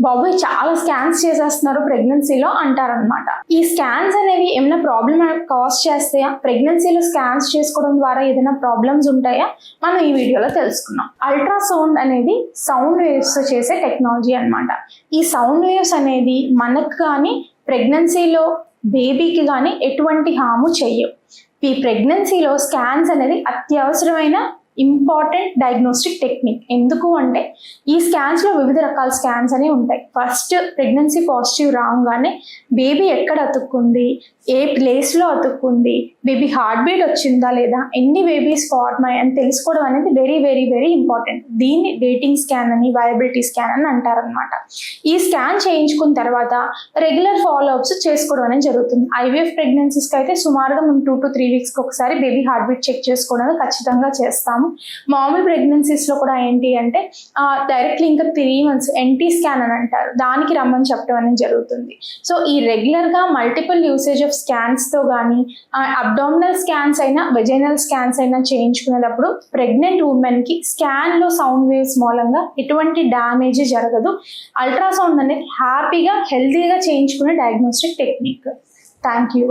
బాబోయ్ చాలా స్కాన్స్ చేసేస్తున్నారు ప్రెగ్నెన్సీలో అంటారనమాట. ఈ స్కాన్స్ అనేవి ఏమైనా ప్రాబ్లమ్ కాజ్ చేస్తాయా, ప్రెగ్నెన్సీలో స్కాన్స్ చేసుకోవడం ద్వారా ఏదైనా ప్రాబ్లమ్స్ ఉంటాయా, మనం ఈ వీడియోలో తెలుసుకున్నాం. అల్ట్రాసౌండ్ అనేది సౌండ్ వేవ్స్ చేసే టెక్నాలజీ అనమాట. ఈ సౌండ్ వేవ్స్ అనేది మనకు కానీ ప్రెగ్నెన్సీలో బేబీకి కానీ ఎటువంటి హాము చెయ్యవు. ఈ ప్రెగ్నెన్సీలో స్కాన్స్ అనేది అత్యవసరమైన ఇంపార్టెంట్ డయాగ్నోస్టిక్ టెక్నిక్. ఎందుకు అంటే ఈ స్కాన్స్లో వివిధ రకాల స్కాన్స్ అనేవి ఉంటాయి. ఫస్ట్ ప్రెగ్నెన్సీ పాజిటివ్ రాగానే బేబీ ఎక్కడ అతుక్కుంది, ఏ ప్లేస్లో అతుక్కుంది, బేబీ హార్ట్ బీట్ వచ్చిందా లేదా, ఎన్ని బేబీస్ ఫార్మ్ అయ్యి అని తెలుసుకోవడం అనేది వెరీ వెరీ వెరీ ఇంపార్టెంట్. దీన్ని డేటింగ్ స్కాన్ అని, వయబిలిటీ స్కాన్ అని అంటారనమాట. ఈ స్కాన్ చేయించుకున్న తర్వాత రెగ్యులర్ ఫాలోఅప్స్ చేసుకోవడం అనేది జరుగుతుంది. ఐవీఎఫ్ ప్రెగ్నెన్సీస్కి అయితే సుమారుగా మేము 2 to 3 వీక్స్కి ఒకసారి బేబీ హార్ట్ బీట్ చెక్ చేసుకోవడం ఖచ్చితంగా చేస్తాము. మామూలు ప్రెగ్నెన్సీస్లో కూడా ఏంటి అంటే డైరెక్ట్లీ ఇంకా 3 months ఎన్టీ స్కాన్ అని అంటారు, దానికి రమ్మని చెప్పడం అనేది జరుగుతుంది. సో ఈ రెగ్యులర్గా మల్టిపుల్ యూసేజ్ ఆఫ్ స్కాన్స్తో కానీ అబ్డామినల్ స్కాన్స్ అయినా వెజైనల్ స్కాన్స్ అయినా చేయించుకునేటప్పుడు ప్రెగ్నెంట్ ఉమెన్కి స్కాన్లో సౌండ్ వేవ్స్ మూలంగా ఎటువంటి డ్యామేజ్ జరగదు. అల్ట్రాసౌండ్ అనేది హ్యాపీగా హెల్తీగా చేయించుకునే డయాగ్నోస్టిక్ టెక్నిక్. Thank you.